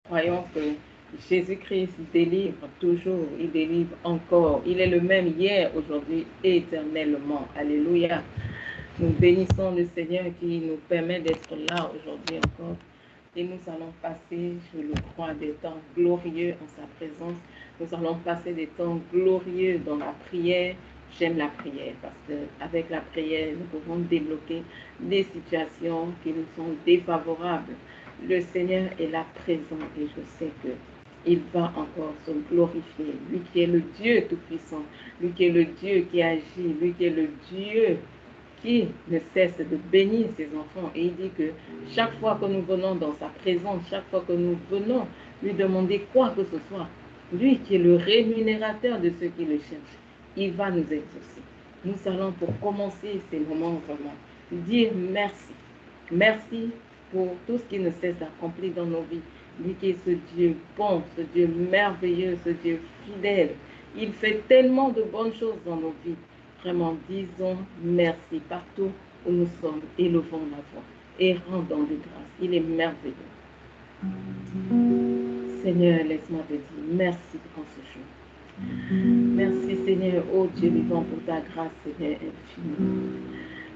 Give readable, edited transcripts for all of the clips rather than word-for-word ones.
croyons que Jésus-Christ délivre toujours, il délivre encore. Il est le même hier, aujourd'hui, éternellement. Alléluia. Nous bénissons le Seigneur qui nous permet d'être là aujourd'hui encore. Et nous allons passer, je le crois, des temps glorieux en sa présence. Nous allons passer des temps glorieux dans la prière. J'aime la prière parce qu'avec la prière, nous pouvons débloquer des situations qui nous sont défavorables. Le Seigneur est là présent et je sais que il va encore se glorifier. Lui qui est le Dieu Tout-Puissant, lui qui est le Dieu qui agit, lui qui est le Dieu qui ne cesse de bénir ses enfants. Et il dit que chaque fois que nous venons dans sa présence, chaque fois que nous venons lui demander quoi que ce soit, lui qui est le rémunérateur de ceux qui le cherchent, il va nous exaucer. Nous allons pour commencer ces moments vraiment dire merci. Merci pour tout ce qui ne cesse d'accomplir dans nos vies. Lui qui est ce Dieu bon, ce Dieu merveilleux, ce Dieu fidèle. Il fait tellement de bonnes choses dans nos vies. Vraiment, disons merci partout où nous sommes. Élevons la voix et rendons de grâce. Il est merveilleux. Seigneur, laisse-moi te dire merci pour ce jour. Merci, Seigneur, ô Dieu vivant, pour ta grâce, Seigneur, infinie.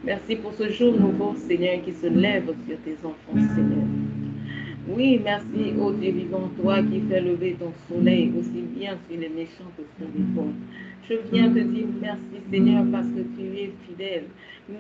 Merci pour ce jour nouveau, Seigneur, qui se lève sur tes enfants, Seigneur. Oui, merci, ô Dieu vivant, toi qui fais lever ton soleil aussi bien sur les méchants que sur les bons. Je viens te dire merci, Seigneur, parce que tu es fidèle.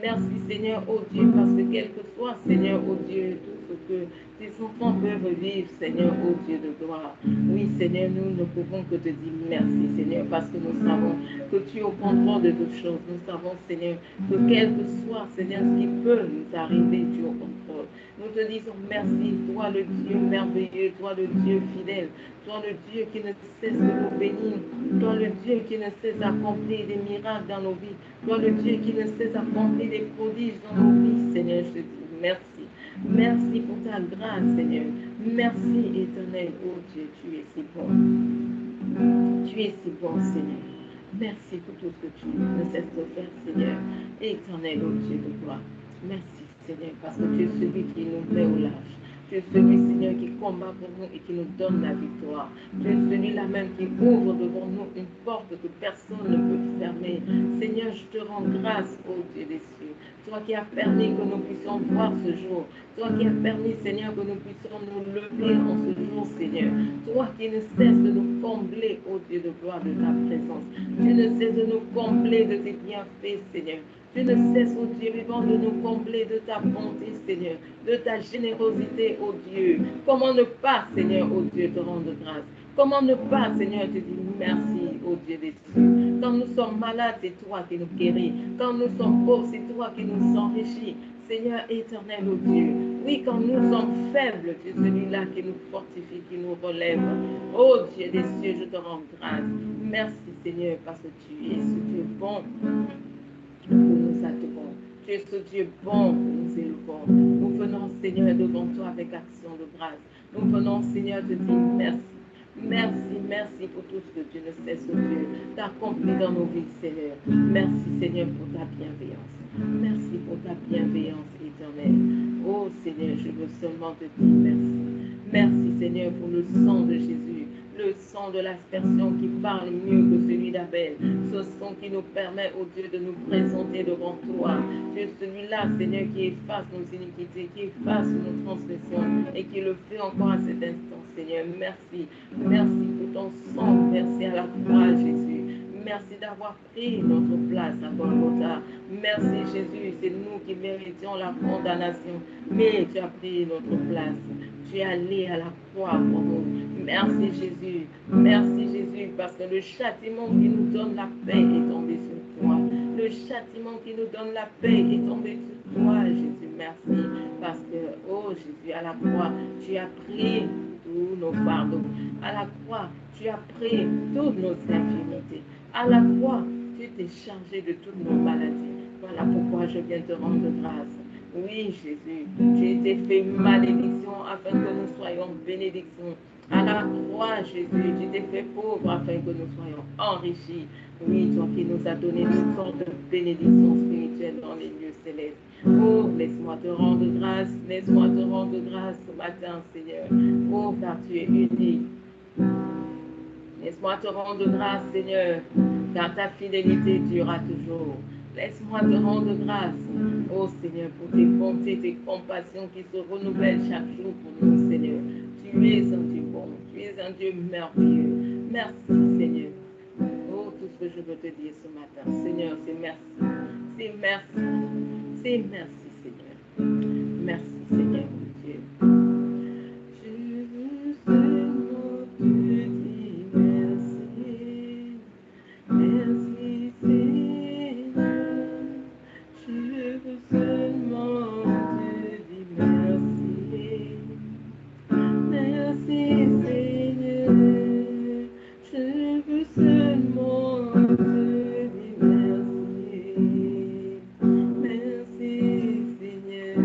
Merci, Seigneur, ô Dieu, parce que quel que soit, Seigneur, ô Dieu, tout ce que tes enfants peuvent vivre, Seigneur, ô Dieu de gloire. Oui, Seigneur, nous ne pouvons que te dire merci, Seigneur, parce que nous savons que tu es au contrôle de toutes choses. Nous savons, Seigneur, que quel que soit, Seigneur, ce qui peut nous arriver, tu es au contrôle. Nous te disons merci, toi le Dieu merveilleux, toi le Dieu fidèle, toi le Dieu qui ne cesse de nous bénir, toi le Dieu qui ne cesse d'accomplir des miracles dans nos vies, toi le Dieu qui ne cesse d'accomplir des prodiges dans nos vies, Seigneur, je te dis merci. Merci pour ta grâce, Seigneur. Merci, éternel, oh Dieu, tu es si bon. Tu es si bon, Seigneur. Merci pour tout ce que tu ne cesses de faire, Seigneur. Éternel, oh Dieu de gloire. Merci, Seigneur, parce que tu es celui qui nous met au large. Tu es celui, Seigneur, qui combat pour nous et qui nous donne la victoire. Tu es celui-là même qui ouvre devant nous une porte que personne ne peut fermer. Seigneur, je te rends grâce, ô Dieu des cieux. Toi qui as permis que nous puissions voir ce jour. Toi qui as permis, Seigneur, que nous puissions nous lever en ce jour, Seigneur. Toi qui ne cesses de nous combler, ô Dieu de gloire, de ta présence. Tu ne cesses de nous combler de tes bienfaits, Seigneur. Tu ne cesses, ô Dieu vivant, de nous combler de ta bonté, Seigneur, de ta générosité, ô Dieu. Comment ne pas, Seigneur, ô Dieu, te rendre grâce? Comment ne pas, Seigneur, te dire merci, ô Dieu des cieux? Quand nous sommes malades, c'est toi qui nous guéris. Quand nous sommes pauvres, c'est toi qui nous enrichis. Seigneur éternel, ô Dieu. Oui, quand nous sommes faibles, tu es celui-là qui nous fortifie, qui nous relève. Ô Dieu des cieux, je te rends grâce. Merci, Seigneur, parce que tu es ce Dieu bon. Nous nous adorons. Tu es ce Dieu bon que nous élevons. Nous venons, Seigneur, devant toi avec action de grâce. Nous venons, Seigneur, te dire merci. Merci, merci pour tout ce que tu ne cesses, Dieu, d'accomplir dans nos vies, Seigneur. Merci, Seigneur, pour ta bienveillance. Merci pour ta bienveillance éternelle. Oh, Seigneur, je veux seulement te dire merci. Merci, Seigneur, pour le sang de Jésus. Le sang de l'aspersion qui parle mieux que celui d'Abel. Ce sang qui nous permet, ô Dieu, de nous présenter devant toi. Tu es celui-là, Seigneur, qui efface nos iniquités, qui efface nos transgressions et qui le fait encore à cet instant, Seigneur. Merci. Merci pour ton sang. Merci à la croix, Jésus. Merci d'avoir pris notre place à Golgotha. Merci, Jésus. C'est nous qui méritions la condamnation, mais tu as pris notre place. Tu es allé à la croix pour nous. Merci Jésus, merci Jésus, parce que le châtiment qui nous donne la paix est tombé sur toi. Le châtiment qui nous donne la paix est tombé sur toi, Jésus. Merci, parce que, oh Jésus, à la croix, tu as pris tous nos pardons. À la croix, tu as pris toutes nos infirmités. À la croix, tu t'es chargé de toutes nos maladies. Voilà pourquoi je viens te rendre grâce. Oui, Jésus, tu étais fait malédiction afin que nous soyons bénédiction. À la croix, Jésus, tu t'es fait pauvre afin que nous soyons enrichis. Oui, toi qui nous as donné toutes sortes de bénédictions spirituelles dans les lieux célestes. Oh, laisse-moi te rendre grâce, laisse-moi te rendre grâce ce matin, Seigneur. Oh, car tu es unique. Laisse-moi te rendre grâce, Seigneur, car ta fidélité durera toujours. Laisse-moi te rendre grâce, oh Seigneur, pour tes bontés, tes compassions qui se renouvellent chaque jour pour nous, Seigneur. Tu es un Dieu bon, tu es un Dieu merveilleux. Merci, Seigneur. Oh, tout ce que je veux te dire ce matin, Seigneur, c'est merci. C'est merci. C'est merci, Seigneur. Merci, Seigneur, mon Dieu. Je veux seulement te dire merci. Merci Seigneur, je veux seulement te dire merci. Merci Seigneur, je veux seulement te dire merci. Merci Seigneur,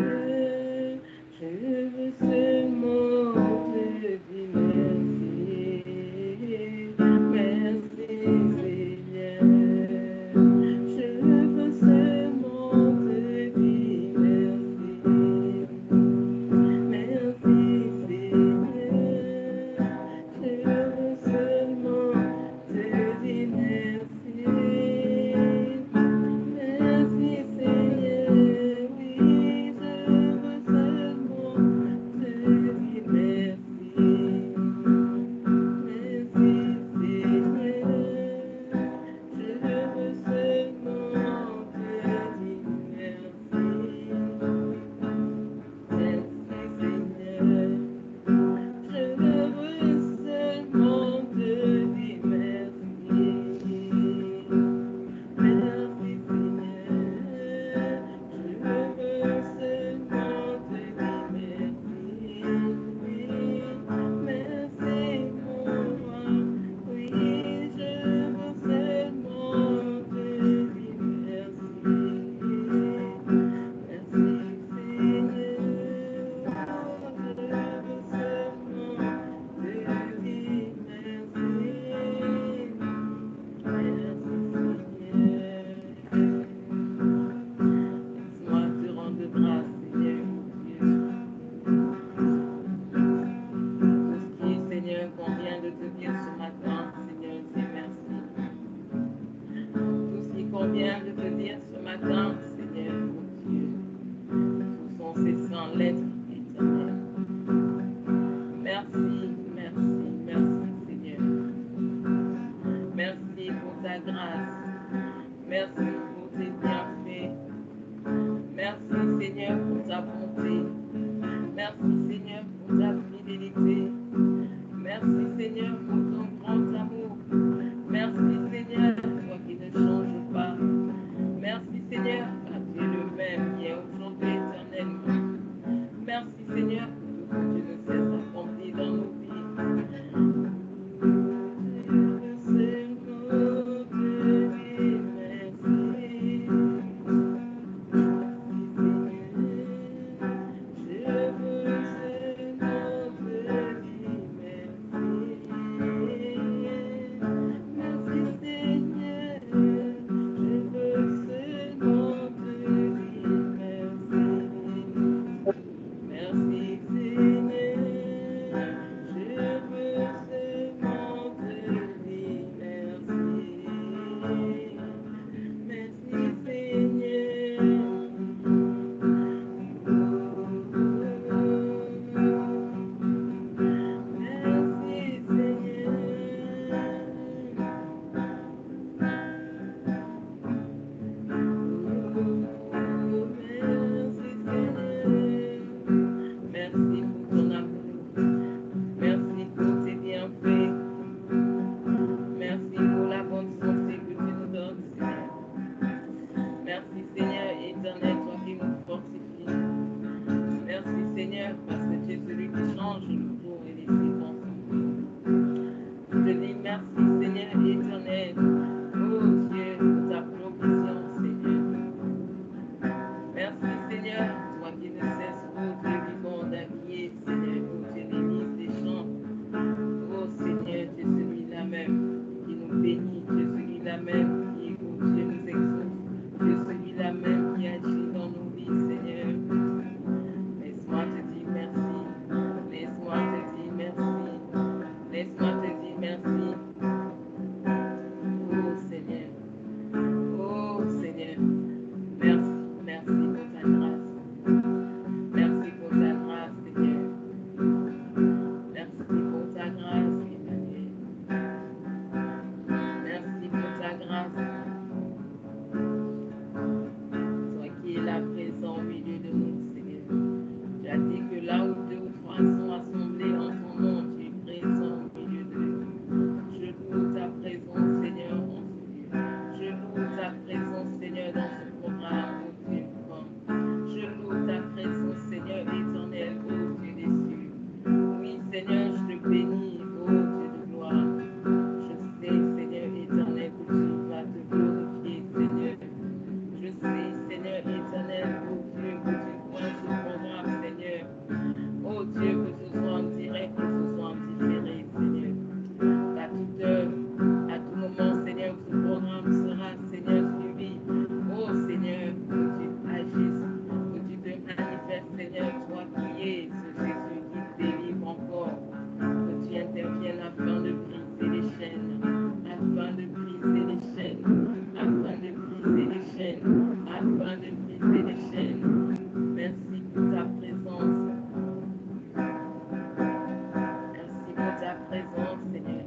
ta présence, Seigneur.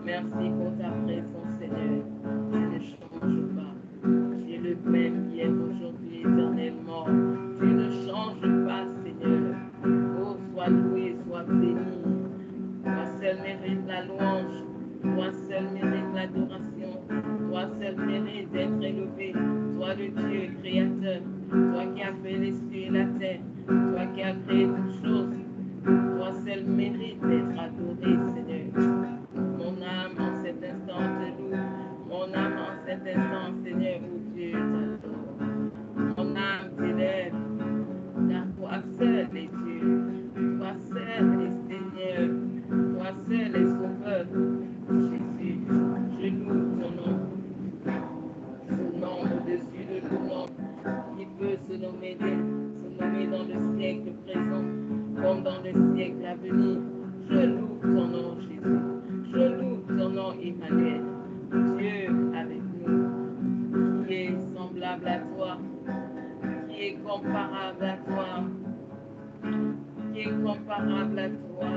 Merci pour ta présence, Seigneur. Tu ne changes pas. Tu es le même hier, aujourd'hui, éternellement. Tu ne changes pas, Seigneur. Oh, sois loué, sois béni. Toi seul mérite la louange. Toi seul mérite l'adoration. Toi seul mérite d'être élevé. Toi le Dieu créateur. Toi qui as fait les cieux et la terre. Toi qui as créé toutes choses. Toi seul mérite d'être adoré, Seigneur. Mon âme en cet instant te loue. Mon âme en cet instant, Seigneur, où Dieu t'adore. Mon âme t'élève, car toi seul est Dieu. Toi seul est Seigneur. Toi seul est Sauveur. Jésus, je loue ton nom. Ce nom au-dessus de tout nom qui peut se nommer dans le siècle présent comme dans le siècle à venir. Je loue ton nom, Jésus. Je loue ton nom, Emmanuel. Dieu avec nous, qui est semblable à toi, qui est comparable à toi, qui est comparable à toi,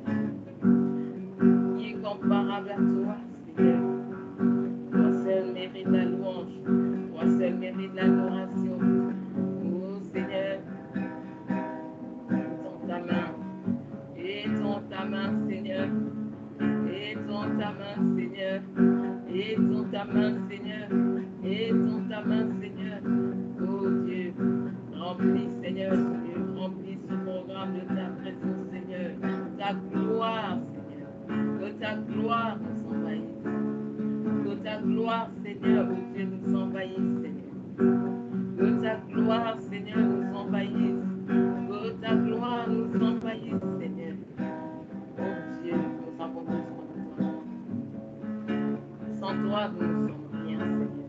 Seigneur. Qui est comparable à toi, Seigneur. Toi seul mérite la louange. Toi seul mérite l'adoration. Oh Seigneur, étends ta main. Étends ta main, Seigneur. Étends ta main, Seigneur. Étends ta main, Seigneur. Étends ta main, Seigneur. Oh Dieu, remplis, Seigneur, Dieu, remplis ce programme de ta présence, Seigneur. Ta gloire, Seigneur. Que ta gloire nous envahisse. Que ta gloire, Seigneur, oh Dieu, nous envahisse, Seigneur. Que ta gloire, Seigneur, nous envahisse. Que ta gloire nous envahisse, Seigneur. Oh Dieu, nous avons besoin de toi. Sans toi, nous ne sommes rien, Seigneur.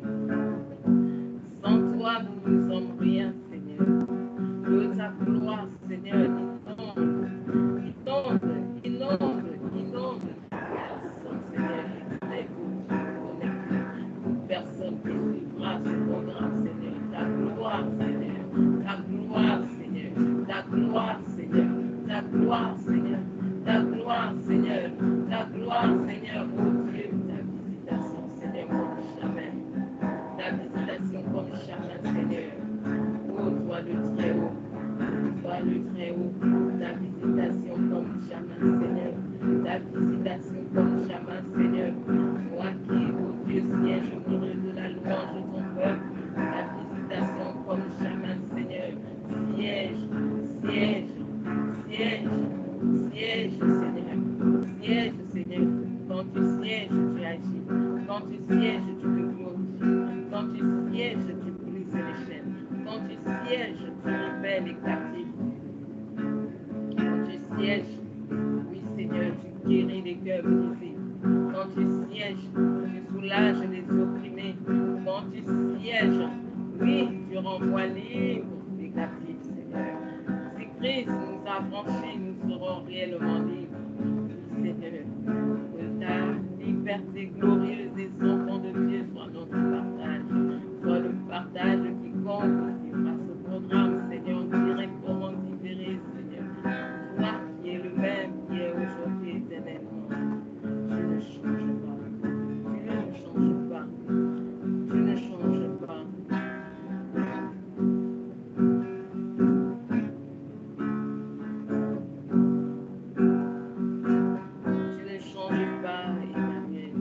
Sans toi, nous ne sommes rien, Seigneur. Que ta gloire, Seigneur, inonde, inonde personne, Seigneur, qui t'écoute, toute personne qui suivra ce programme, Seigneur. Ta gloire, Seigneur. Ta gloire, Seigneur. Ta gloire, Seigneur. Ta gloire, Seigneur. Ta gloire, Seigneur. Ta gloire, Seigneur. Oh Dieu, ta visitation, Seigneur, comme jamais. Ta visitation comme jamais, Seigneur. Oh, toi le Très-Haut. Toi le Très-Haut. Ta visitation comme jamais, Seigneur. Ta visitation comme jamais, Seigneur. Moi qui, oh Dieu, siège au milieu de la louange de ton peuple. Ta visitation comme jamais, Seigneur. Siège, siège, siège, siège, Seigneur. Siège, Seigneur. Quand tu sièges, tu agis. Quand tu sièges, tu te glorifies. Quand tu sièges, tu brises les chaînes. Quand tu sièges, tu libères les captifs. Quand tu sièges, oui Seigneur, tu guéris les cœurs brisés. Quand tu sièges, tu soulages les opprimés. Quand tu sièges, oui, tu renvoies libre les captifs, Seigneur. Si Christ nous a franchis, nous serons réellement libres. Oui, Seigneur, que ta liberté glorieuse des enfants de Dieu soit notre partage. Soit le partage de quiconque vivra ce programme, Seigneur, directement différé, Seigneur. Toi qui es le même, qui est aujourd'hui éternellement. Tu ne changes pas. Tu ne changes pas. Tu ne changes pas. Tu ne changes pas, Emmanuel.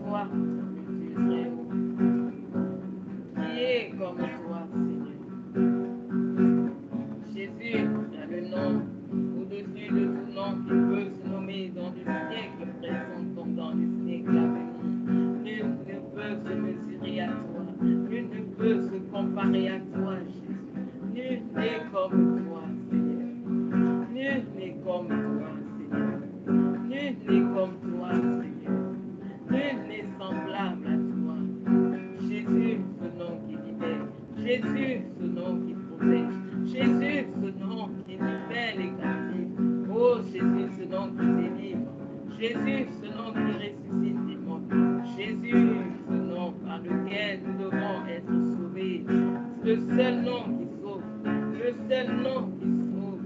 toi, Dieu très haut. Qui est comme toi, Seigneur. Jésus a le nom au-dessus de tout nom qui peut se nommer dans le siècle présent comme dans le siècle à venir. Nul ne peut se mesurer à toi. Nul ne peut se comparer à toi, Jésus. Nul n'est comme toi, Seigneur. Nul n'est comme toi, Seigneur. Nul n'est comme toi, Seigneur. Nul n'est semblable à toi. Jésus, ce nom qui libère. Jésus, ce nom qui protège. Jésus, ce nom qui libère les captifs. Oh, Jésus, ce nom qui délivre. Jésus, ce nom qui ressuscite les morts. Jésus, ce nom par lequel nous devons être sauvés. Le seul nom qui sauve. Le seul nom qui sauve.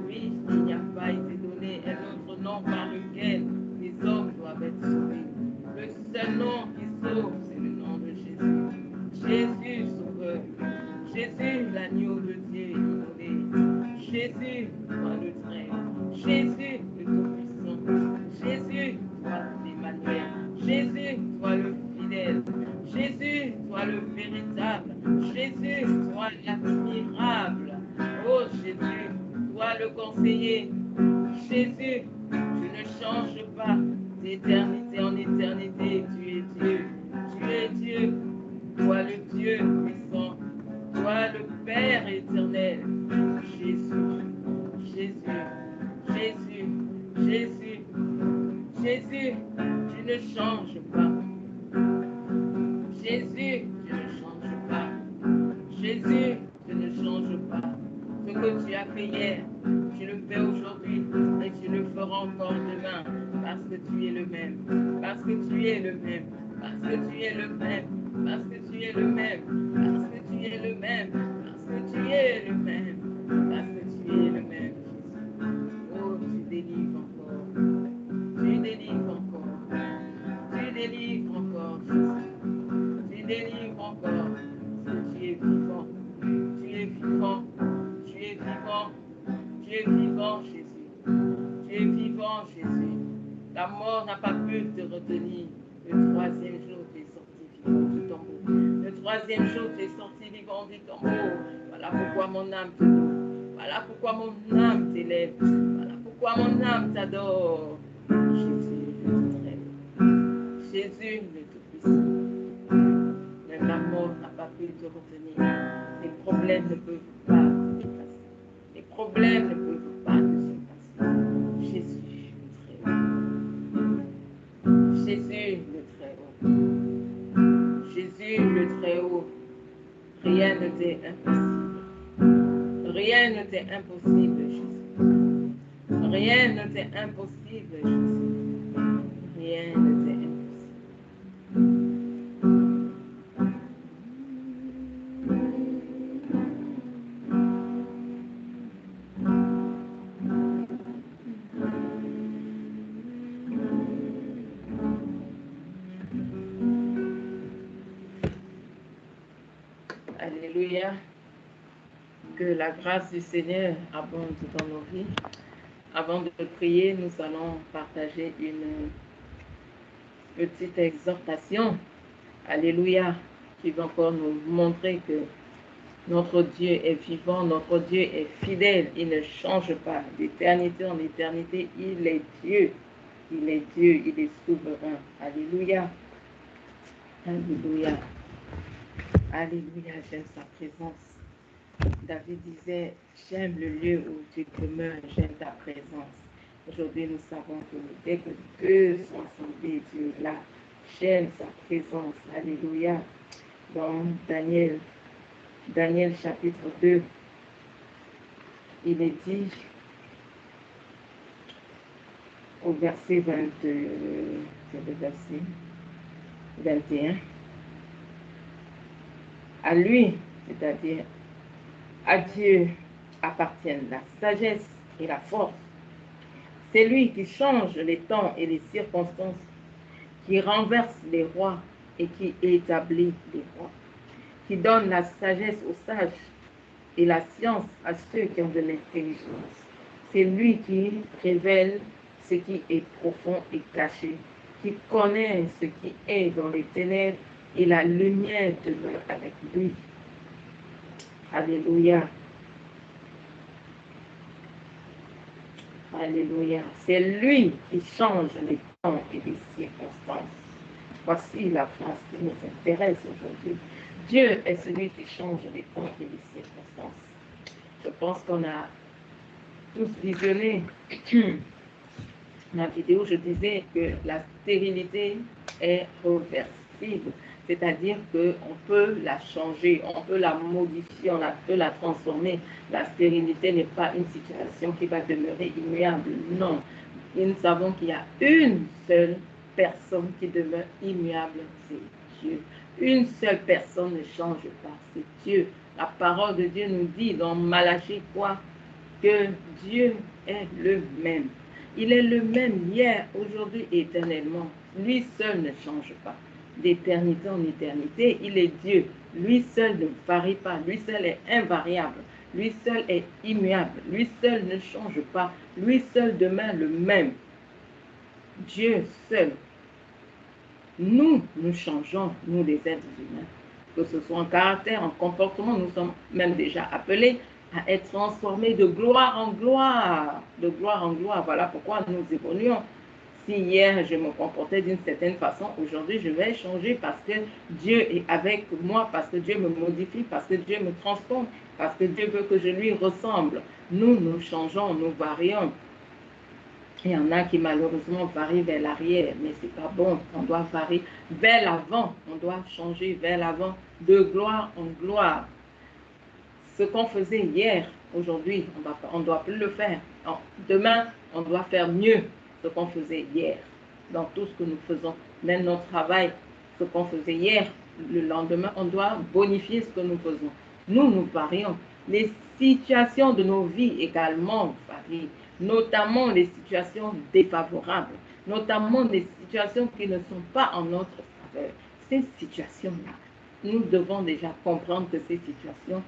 Oui, il n'y a pas été donné un autre nom par lequel les hommes doivent être sauvés. Le seul nom qui sauve, c'est le nom de Jésus. Jésus sauveur. Jésus, l'agneau de Dieu immolé. Jésus, toi le très. Jésus, le tout-puissant. Jésus, toi l'Emmanuel. Jésus, toi le fidèle. Jésus, toi le véritable. Jésus, toi l'admirable. Oh Jésus, toi le conseiller. Jésus, tu ne changes pas d'éternité en éternité. Tu es Dieu. Tu es Dieu. Toi le Dieu puissant. Toi le Père éternel. Jésus, Jésus, Jésus, Jésus, Jésus, tu ne changes pas. Jésus, tu ne changes pas. Jésus, tu ne changes pas. Ce que tu as fait hier, tu le fais aujourd'hui et tu le feras encore demain parce que tu es le même. Parce que tu es le même. Parce que tu es le même. Parce que tu es le même. Parce que tu es le même. Parce que tu es le même. Parce que tu es le même, Jésus. Oh, tu délivres encore. Tu délivres encore. Tu délivres encore, Jésus. Tu délivres encore. Parce que tu es vivant. Tu es vivant. Tu es vivant. Tu es vivant, Jésus. Tu es vivant, Jésus. La mort n'a pas pu te retenir. Le troisième jour, tu es sorti vivant du tombeau. Le troisième jour, tu es sorti vivant du tombeau. Voilà pourquoi mon âme te loue. Voilà pourquoi mon âme t'élève. Voilà pourquoi mon âme t'adore. Jésus, le très haut. Jésus, le tout-puissant. Même la mort n'a pas pu te retenir. Les problèmes ne peuvent pas te dépasser. Les problèmes ne peuvent pas te surpasser. Jésus, le très haut. Jésus, le très haut. Jésus, le très haut. Rien ne t'est impossible. Rien ne t'est impossible, Jésus. Rien ne t'est impossible, Jésus. Rien ne t'est impossible. Alléluia. Que la grâce du Seigneur abonde dans nos vies. Avant de prier, nous allons partager une petite exhortation. Alléluia. Qui va encore nous montrer que notre Dieu est vivant, notre Dieu est fidèle, il ne change pas. D'éternité en éternité, il est Dieu. Il est Dieu, il est souverain. Alléluia. Alléluia. Alléluia, j'aime sa présence. David disait, j'aime le lieu où tu demeures, j'aime ta présence. Aujourd'hui, nous savons que dès que deux sont sauvés, Dieu là, j'aime sa présence. Alléluia. Dans Daniel chapitre 2, il est dit au verset 21, à lui, c'est-à-dire à Dieu, appartiennent la sagesse et la force. C'est lui qui change les temps et les circonstances, qui renverse les rois et qui établit les rois, qui donne la sagesse aux sages et la science à ceux qui ont de l'intelligence. C'est lui qui révèle ce qui est profond et caché, qui connaît ce qui est dans les ténèbres, et la lumière demeure avec lui. Alléluia. Alléluia. C'est lui qui change les temps et les circonstances. Voici la phrase qui nous intéresse aujourd'hui. Dieu est celui qui change les temps et les circonstances. Je pense qu'on a tous visionné la vidéo. Je disais que la stérilité est réversible. C'est-à-dire qu'on peut la changer, on peut la modifier, on peut la transformer. La stérilité n'est pas une situation qui va demeurer immuable. Non. Et nous savons qu'il y a une seule personne qui demeure immuable, c'est Dieu. Une seule personne ne change pas, c'est Dieu. La parole de Dieu nous dit dans Malachie quoi? Que Dieu est le même. Il est le même hier, aujourd'hui et éternellement. Lui seul ne change pas. D'éternité en éternité, il est Dieu. Lui seul ne varie pas. Lui seul est invariable. Lui seul est immuable. Lui seul ne change pas. Lui seul demeure le même. Dieu seul. Nous changeons, nous les êtres humains. Que ce soit en caractère, en comportement, nous sommes même déjà appelés à être transformés de gloire en gloire. De gloire en gloire. Voilà pourquoi nous évoluons. Si hier je me comportais d'une certaine façon, aujourd'hui je vais changer parce que Dieu est avec moi, parce que Dieu me modifie, parce que Dieu me transforme, parce que Dieu veut que je lui ressemble. Nous changeons, nous varions. Il y en a qui malheureusement varient vers l'arrière, mais c'est pas bon. On doit varier vers l'avant, on doit changer vers l'avant, de gloire en gloire. Ce qu'on faisait hier, aujourd'hui, on ne doit plus le faire. Demain, on doit faire mieux ce qu'on faisait hier, dans tout ce que nous faisons. Même notre travail, ce qu'on faisait hier, le lendemain, on doit bonifier ce que nous faisons. Nous varions. Les situations de nos vies également varient, notamment les situations défavorables, notamment les situations qui ne sont pas en notre faveur. Ces situations-là, nous devons déjà comprendre que ces situations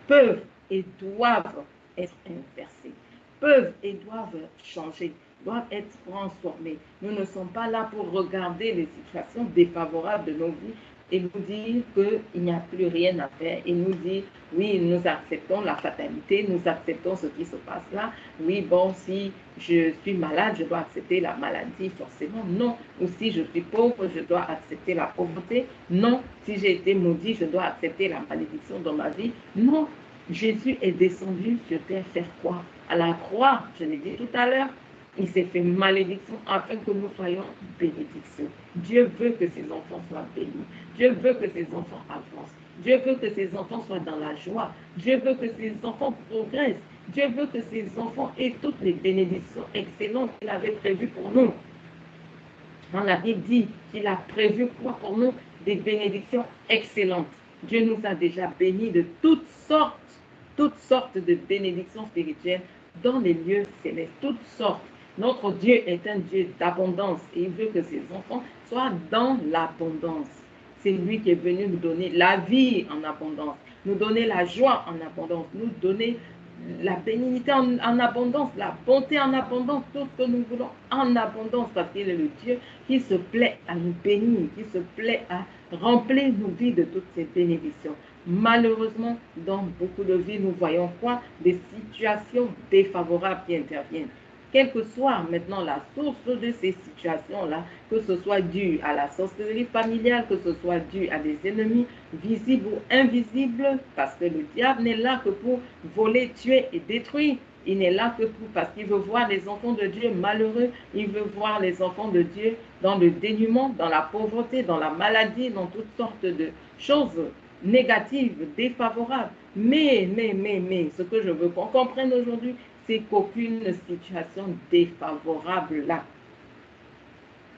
peuvent et doivent être inversées, peuvent et doivent changer, doivent être transformées. Nous ne sommes pas là pour regarder les situations défavorables de nos vies et nous dire qu'il n'y a plus rien à faire et nous dire, oui, nous acceptons la fatalité, nous acceptons ce qui se passe là. Oui, bon, si je suis malade, je dois accepter la maladie, forcément. Non. Ou si je suis pauvre, je dois accepter la pauvreté. Non. Si j'ai été maudit, je dois accepter la malédiction dans ma vie. Non. Jésus est descendu sur terre faire quoi? À la croix, je l'ai dit tout à l'heure, il s'est fait malédiction afin que nous soyons bénédiction. Dieu veut que ses enfants soient bénis. Dieu veut que ses enfants avancent. Dieu veut que ses enfants soient dans la joie. Dieu veut que ses enfants progressent. Dieu veut que ses enfants aient toutes les bénédictions excellentes qu'il avait prévues pour nous. Dans la Bible dit qu'il a prévu quoi pour nous? Des bénédictions excellentes. Dieu nous a déjà bénis de toutes sortes de bénédictions spirituelles dans les lieux célestes, toutes sortes. Notre Dieu est un Dieu d'abondance et il veut que ses enfants soient dans l'abondance. C'est lui qui est venu nous donner la vie en abondance, nous donner la joie en abondance, nous donner la bénignité en abondance, la bonté en abondance, tout ce que nous voulons en abondance, parce qu'il est le Dieu qui se plaît à nous bénir, qui se plaît à remplir nos vies de toutes ces bénédictions. Malheureusement, dans beaucoup de vies, nous voyons quoi? Des situations défavorables qui interviennent. Quelle que soit maintenant la source de ces situations-là, que ce soit dû à la sorcellerie familiale, que ce soit dû à des ennemis visibles ou invisibles, parce que le diable n'est là que pour voler, tuer et détruire. Il n'est là que parce qu'il veut voir les enfants de Dieu malheureux, il veut voir les enfants de Dieu dans le dénuement, dans la pauvreté, dans la maladie, dans toutes sortes de choses négatives, défavorables. Mais, ce que je veux qu'on comprenne aujourd'hui, c'est qu'aucune situation défavorable là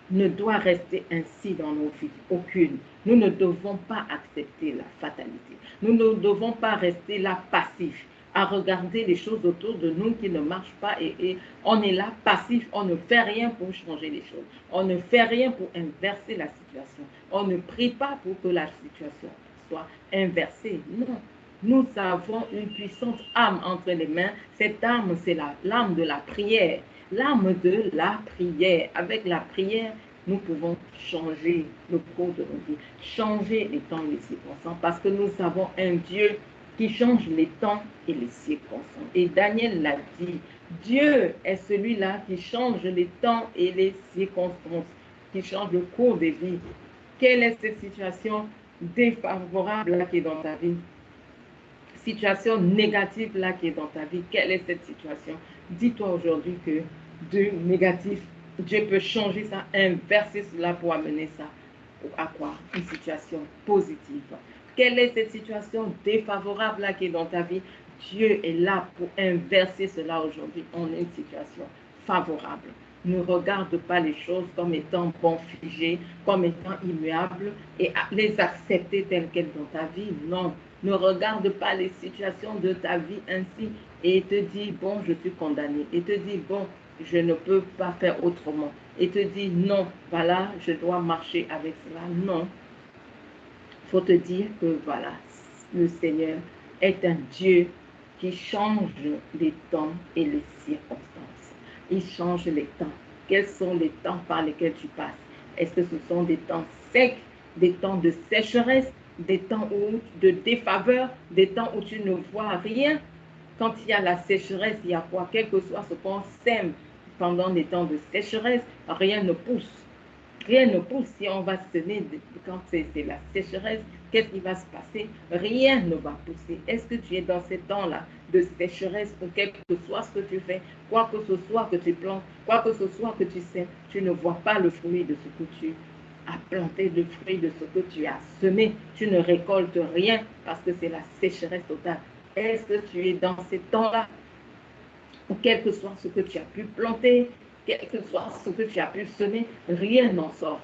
ne doit rester ainsi dans nos vies. Aucune. Nous ne devons pas accepter la fatalité. Nous ne devons pas rester là passifs, à regarder les choses autour de nous qui ne marchent pas et on est là passif, on ne fait rien pour changer les choses. On ne fait rien pour inverser la situation. On ne prie pas pour que la situation soit inversée. Non. Nous avons une puissante arme entre les mains. Cette arme, c'est l'arme de la prière. L'arme de la prière. Avec la prière, nous pouvons changer le cours de nos vies, changer les temps et les circonstances, parce que nous avons un Dieu qui change les temps et les circonstances. Et Daniel l'a dit, Dieu est celui-là qui change les temps et les circonstances, qui change le cours des vies. Quelle est cette situation défavorable là qui est dans ta vie? Situation négative là qui est dans ta vie, quelle est cette situation? Dis-toi aujourd'hui que de négatif, Dieu peut changer ça, inverser cela pour amener ça à quoi? Une situation positive. Quelle est cette situation défavorable là qui est dans ta vie? Dieu est là pour inverser cela aujourd'hui en une situation favorable. Ne regarde pas les choses comme étant bon figées, comme étant immuables et les accepter telles quelles dans ta vie. Non, ne regarde pas les situations de ta vie ainsi et te dis, bon, je suis condamné. Et te dis, bon, je ne peux pas faire autrement. Et te dis, non, voilà, je dois marcher avec cela. Non. Il faut te dire que, voilà, le Seigneur est un Dieu qui change les temps et les circonstances. Il change les temps. Quels sont les temps par lesquels tu passes? Est-ce que ce sont des temps secs, des temps de sécheresse, des temps de défaveur, des temps où tu ne vois rien? Quand il y a la sécheresse, il y a quoi? Quel que soit ce qu'on sème pendant les temps de sécheresse, rien ne pousse. Rien ne pousse. Si on va semer quand c'est la sécheresse, qu'est-ce qui va se passer? Rien ne va pousser. Est-ce que tu es dans ces temps-là de sécheresse ou quel que soit ce que tu fais, quoi que ce soit que tu plantes, quoi que ce soit que tu sèmes, tu ne vois pas le fruit de ce que tu as planté, le fruit de ce que tu as semé. Tu ne récoltes rien parce que c'est la sécheresse totale. Est-ce que tu es dans ces temps-là? Ou quel que soit ce que tu as pu planter, quel que soit ce que tu as pu semer, rien n'en sort.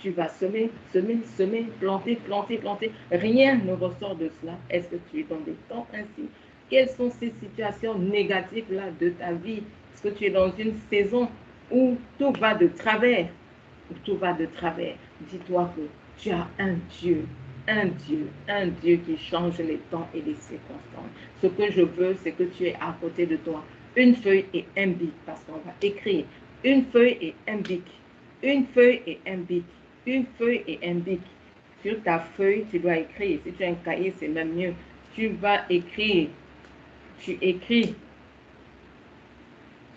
Tu vas semer, semer, semer, planter, planter, planter. Rien ne ressort de cela. Est-ce que tu es dans des temps ainsi? Quelles sont ces situations négatives-là de ta vie? Est-ce que tu es dans une saison où tout va de travers? Où tout va de travers. Dis-toi que tu as un Dieu qui change les temps et les circonstances. Ce que je veux, c'est que tu aies à côté de toi une feuille et un bic, parce qu'on va écrire une feuille et un bic, une feuille et un bic, une feuille et un bic. Sur ta feuille, tu dois écrire. Si tu as un cahier, c'est même mieux. Tu vas écrire. Tu écris.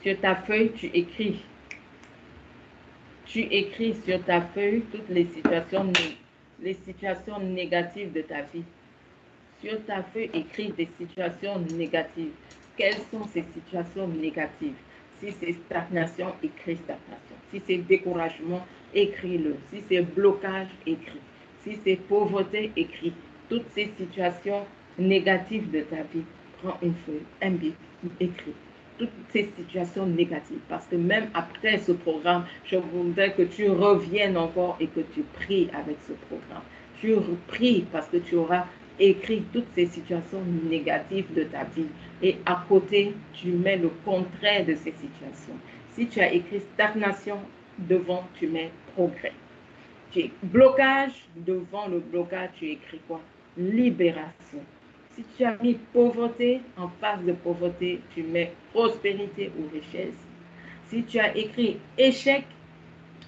Sur ta feuille, tu écris. Tu écris sur ta feuille toutes les situations négatives de ta vie. Sur ta feuille, écris des situations négatives. Quelles sont ces situations négatives? Si c'est stagnation, écris stagnation. Si c'est découragement, écris-le. Si c'est blocage, écris. Si c'est pauvreté, écris. Toutes ces situations négatives de ta vie, prends une feuille, un bic, écris. Toutes ces situations négatives. Parce que même après ce programme, je voudrais que tu reviennes encore et que tu pries avec ce programme. Tu pries parce que tu auras écrit toutes ces situations négatives de ta vie. Et à côté, tu mets le contraire de ces situations. Si tu as écrit stagnation, devant, tu mets progrès. Blocage, devant le blocage, tu écris quoi? Libération. Si tu as mis pauvreté, en face de pauvreté, tu mets prospérité ou richesse. Si tu as écrit échec,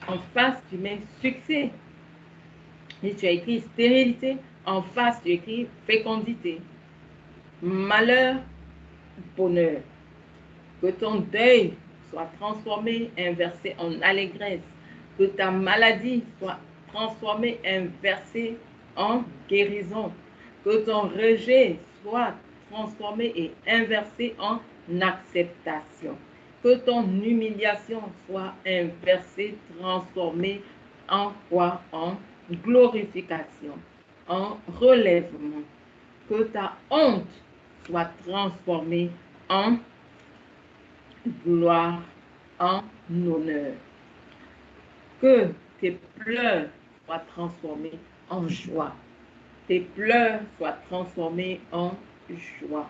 en face, tu mets succès. Si tu as écrit stérilité, en face, tu écris fécondité. Malheur, bonheur. Que ton deuil soit transformé, inversé en allégresse. Que ta maladie soit transformée, inversée en guérison. Que ton rejet soit transformé et inversé en acceptation. Que ton humiliation soit inversée, transformée en quoi? En glorification, en relèvement. Que ta honte soit transformée en gloire, en honneur. Que tes pleurs soient transformés en joie. Tes pleurs soient transformés en joie.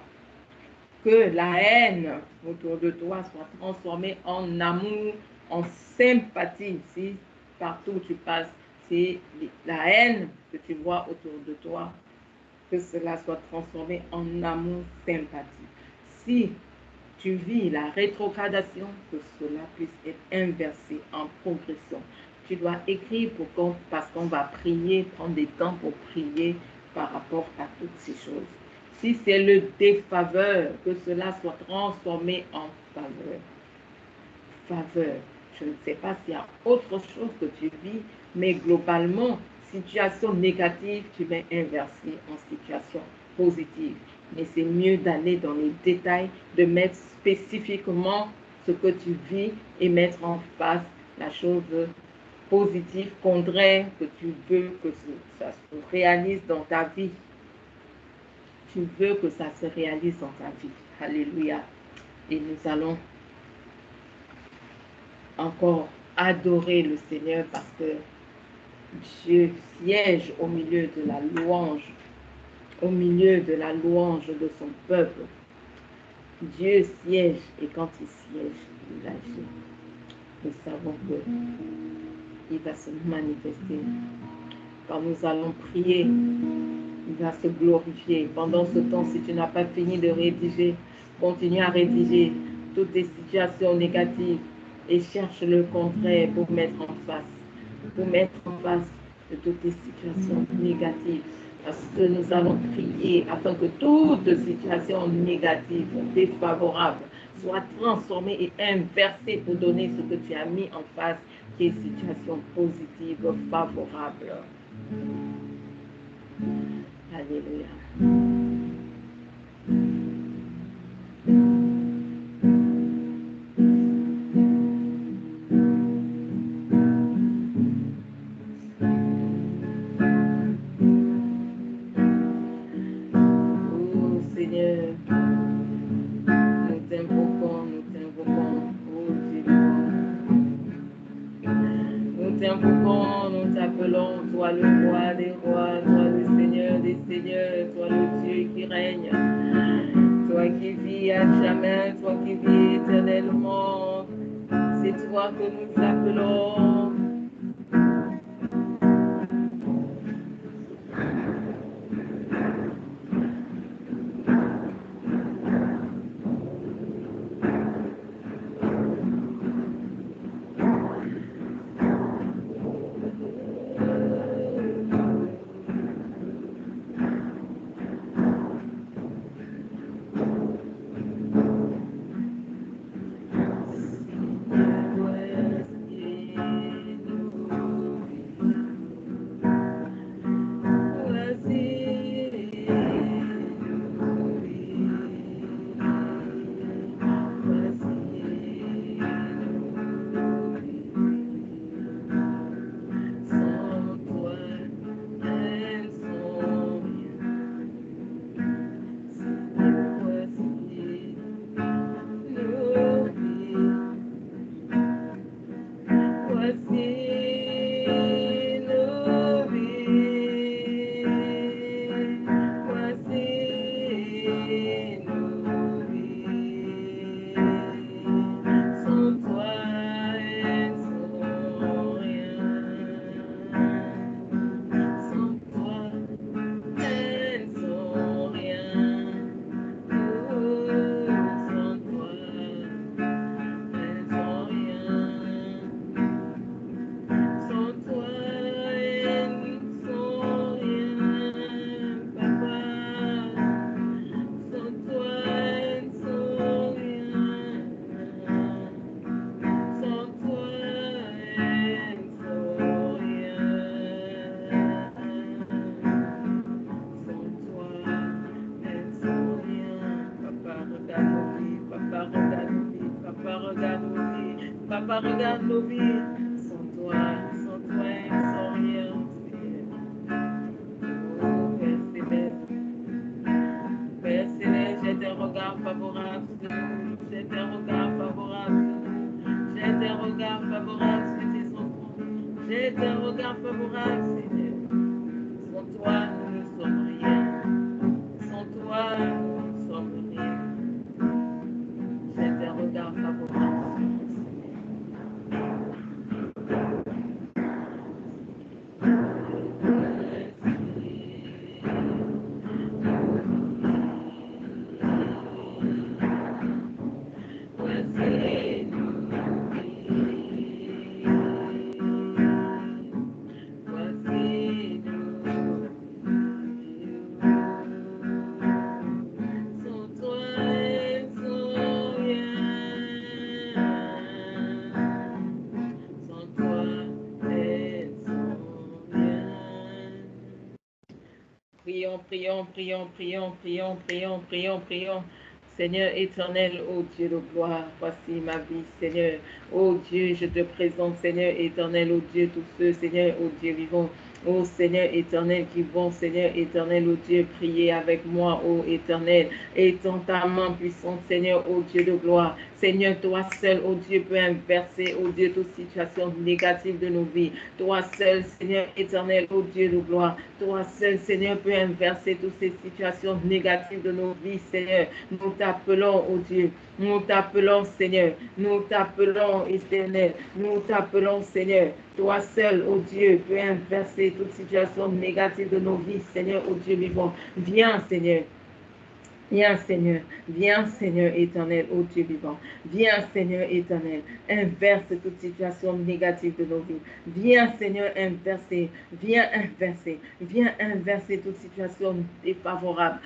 Que la haine autour de toi soit transformée en amour, en sympathie. Si partout où tu passes, c'est la haine que tu vois autour de toi, que cela soit transformé en amour, sympathie. Si tu vis la rétrogradation, que cela puisse être inversé en progression. tu dois écrire parce qu'on va prier, prendre des temps pour prier par rapport à toutes ces choses. Si c'est le défaveur, que cela soit transformé en faveur. Faveur. Je ne sais pas s'il y a autre chose que tu vis, mais globalement, situation négative, tu vas inverser en situation positive. Mais c'est mieux d'aller dans les détails, de mettre spécifiquement ce que tu vis et mettre en face la chose positive, contraire que tu veux que ça se réalise dans ta vie. Tu veux que ça se réalise dans ta vie. Alléluia. Et nous allons encore adorer le Seigneur parce que Dieu siège au milieu de la louange, au milieu de la louange de son peuple. Dieu siège et quand il siège, il agit. Nous savons qu'il va se manifester. Quand nous allons prier, il va se glorifier. Pendant ce temps, si tu n'as pas fini de rédiger, continue à rédiger toutes les situations négatives et cherche le contraire pour mettre en face de toutes les situations négatives. Parce que nous allons prier afin que toute situation négative, défavorable, soit transformée et inversée pour donner ce que tu as mis en face, qui est situation positive, favorable. Alléluia. Nous t'appelons, toi le roi des rois, toi le Seigneur des seigneurs, toi le Dieu qui règne, toi qui vis à jamais, toi qui vis éternellement. C'est toi que nous appelons. Papa, regarde nos vies, sans toi, sans rien. Oh, Père Céleste, Père Céleste, j'ai des regards favorables sur nous, j'ai des regards favorables sur nous, j'ai des regards favorables sur tes enfants, j'ai des regards favorables, Seigneur. Sans toi, nous ne sommes rien. Sans toi, nous ne sommes rien. J'ai des regards favorables. Prions, prions, prions, prions, prions, prions, prions, prions. Seigneur éternel, ô Dieu de gloire, voici ma vie, Seigneur. Ô Dieu, je te présente, Seigneur éternel, ô Dieu, tous ceux, Seigneur, ô Dieu vivant. Ô Seigneur éternel, qui vont, Seigneur éternel, ô Dieu, prier avec moi, ô éternel. Étends ta main puissante, Seigneur, ô Dieu de gloire. Seigneur, toi seul, ô Dieu, peux inverser, ô Dieu, toute situation négative de nos vies. Toi seul, Seigneur éternel, ô Dieu de gloire. Toi seul, Seigneur, peux inverser toutes ces situations négatives de nos vies, Seigneur. Nous t'appelons, ô Dieu. Nous t'appelons, Seigneur. Nous t'appelons, éternel. Nous t'appelons, Seigneur. Toi seul, ô Dieu, peux inverser toute situation négative de nos vies, Seigneur, ô Dieu vivant. Viens, Seigneur. Viens Seigneur éternel, ô Dieu vivant. Viens Seigneur éternel, inverse toute situation négative de nos vies. Viens Seigneur inverser, viens inverser toute situation défavorable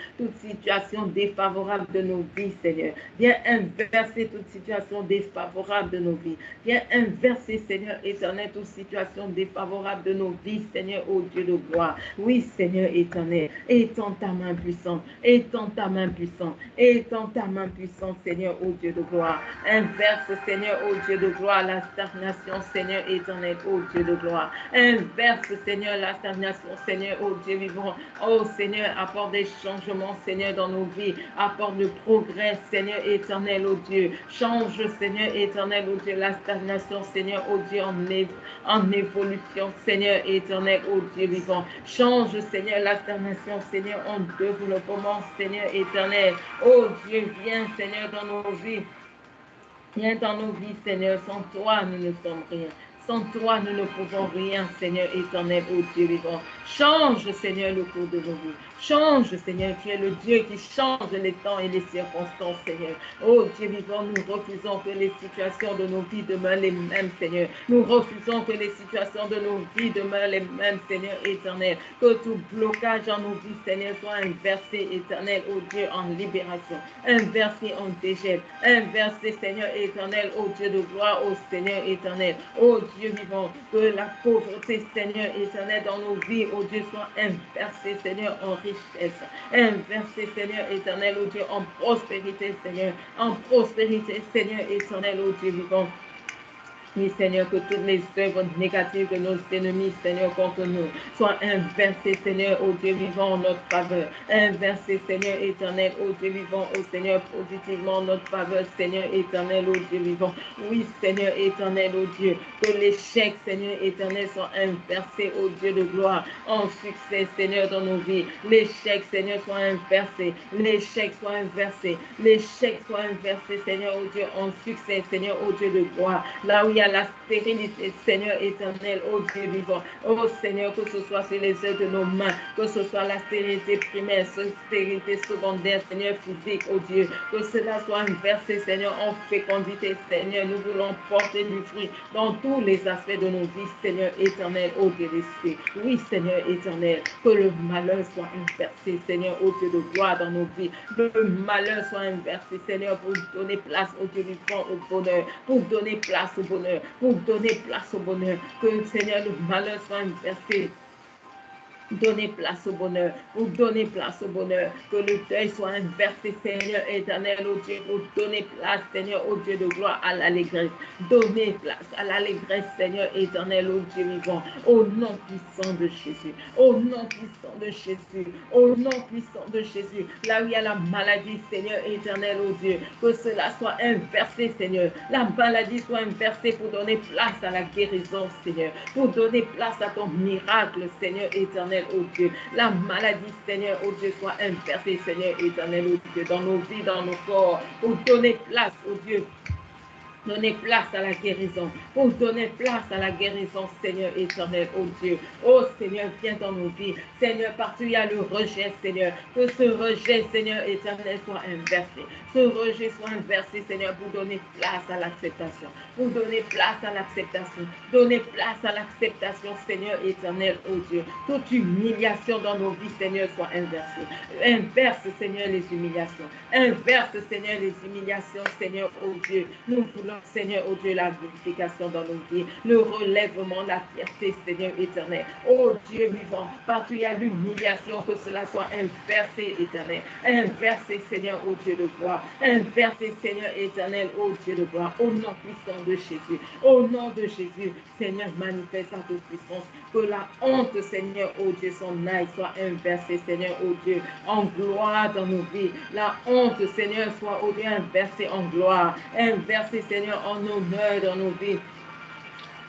de nos vies Seigneur. Viens inverser toute situation défavorable de nos vies. Viens inverser Seigneur éternel toute situation défavorable de nos vies Seigneur, ô Dieu de gloire. Oui Seigneur éternel, étends ta main puissante, étends ta main puissant, étends ta main puissante, Seigneur, ô Dieu de gloire. Inverse, Seigneur, ô Dieu de gloire, la stagnation, Seigneur éternel, ô Dieu de gloire. Inverse, Seigneur, la stagnation, Seigneur, ô Dieu vivant. Oh Seigneur, apporte des changements, Seigneur, dans nos vies. Apporte le progrès, Seigneur éternel, ô Dieu. Change, Seigneur éternel, ô Dieu, la stagnation, Seigneur, ô Dieu, en évolution, Seigneur éternel, ô Dieu vivant. Change, Seigneur, la stagnation, Seigneur, en développement, Seigneur éternel. Oh Dieu, viens, Seigneur, dans nos vies. Viens dans nos vies, Seigneur. Sans toi, nous ne sommes rien. Sans toi, nous ne pouvons rien, Seigneur éternel, ô Dieu vivant. Change, Seigneur, le cours de nos vies. Change, Seigneur, tu es le Dieu qui change les temps et les circonstances, Seigneur. Oh Dieu vivant, nous refusons que les situations de nos vies demeurent les mêmes, Seigneur. Nous refusons que les situations de nos vies demeurent les mêmes, Seigneur éternel. Que tout blocage en nos vies, Seigneur, soit inversé, éternel, ô Dieu, en libération. Inversé en dégel. Inversé, Seigneur éternel, ô Dieu de gloire, ô Seigneur éternel. Ô Dieu vivant, que la pauvreté, Seigneur éternel, dans nos vies, ô Dieu, soit inversée, Seigneur, en richesse. Inversée, Seigneur éternel, ô Dieu, en prospérité, Seigneur. En prospérité, Seigneur éternel, ô Dieu vivant. Oui, Seigneur, que toutes les œuvres négatives de nos ennemis, Seigneur, contre nous, soient inversées, Seigneur, ô Dieu vivant, en notre faveur. Inversées, Seigneur éternel, ô Dieu vivant, ô Seigneur, positivement en notre faveur, Seigneur éternel, ô Dieu vivant. Oui, Seigneur éternel, ô Dieu, que l'échec, Seigneur éternel, soit inversé, ô Dieu de gloire, en succès, Seigneur, dans nos vies. L'échec, Seigneur, soit inversé. L'échec soit inversé. L'échec soit inversé, Seigneur, ô Dieu, en succès, Seigneur, ô Dieu de gloire. Là où il y a la stérilité, Seigneur éternel, ô Dieu vivant. Oh Seigneur, que ce soit sur les œuvres de nos mains, que ce soit la stérilité primaire, la stérilité secondaire, Seigneur physique, ô Dieu, que cela soit inversé, Seigneur, en fécondité, Seigneur. Nous voulons porter du fruit dans tous les aspects de nos vies, Seigneur éternel, ô Dieu d'esprit. Oui, Seigneur éternel, que le malheur soit inversé, Seigneur, ô Dieu de gloire dans nos vies. Le malheur soit inversé, Seigneur, pour donner place au Dieu vivant, au bonheur, pour donner place au bonheur, pour donner place au bonheur. Que, Seigneur, le malheur soit inversé. Donner place au bonheur, pour donner place au bonheur, que le deuil soit inversé, Seigneur éternel, ô Dieu, pour donner place, Seigneur, ô Dieu de gloire, à l'allégresse. Donner place à l'allégresse, Seigneur éternel, ô Dieu vivant, au nom puissant de Jésus, au nom puissant de Jésus, au nom puissant de Jésus. Là où il y a la maladie, Seigneur éternel, ô Dieu, que cela soit inversé, Seigneur. La maladie soit inversée pour donner place à la guérison, Seigneur, pour donner place à ton miracle, Seigneur éternel, ô Dieu. La maladie, Seigneur, ô Dieu, soit inversée, Seigneur éternel, ô Dieu, dans nos vies, dans nos corps, pour donner place, ô Dieu. Donner place à la guérison, pour donner place à la guérison, Seigneur éternel, oh Dieu. Oh Seigneur, viens dans nos vies. Seigneur, partout il y a le rejet, Seigneur. Que ce rejet, Seigneur éternel, soit inversé. Ce rejet soit inversé, Seigneur, pour donner place à l'acceptation. Pour donner place à l'acceptation. Donner place à l'acceptation, Seigneur éternel, oh Dieu. Toute humiliation dans nos vies, Seigneur, soit inversée. Inverse, Seigneur, les humiliations. Inverse, Seigneur, les humiliations, Seigneur, oh Dieu. Nous voulons voulons, Seigneur, oh Dieu, la glorification dans nos vies, le relèvement, la fierté, Seigneur éternel. Oh Dieu vivant, partout il y a l'humiliation, que cela soit inversé, éternel. Inversé, Seigneur, oh Dieu de gloire. Inversé, Seigneur éternel, oh Dieu de gloire. Au nom puissant de Jésus. Au nom de Jésus, Seigneur, manifeste ta toute puissance. Que la honte, Seigneur, oh Dieu, son aille soit inversée, Seigneur, oh Dieu, en gloire dans nos vies. La honte, Seigneur, soit, oh Dieu, inversée en gloire. Inversée, Seigneur, en honneur dans nos vies.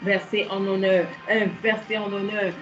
Versé en honneur, versé en honneur,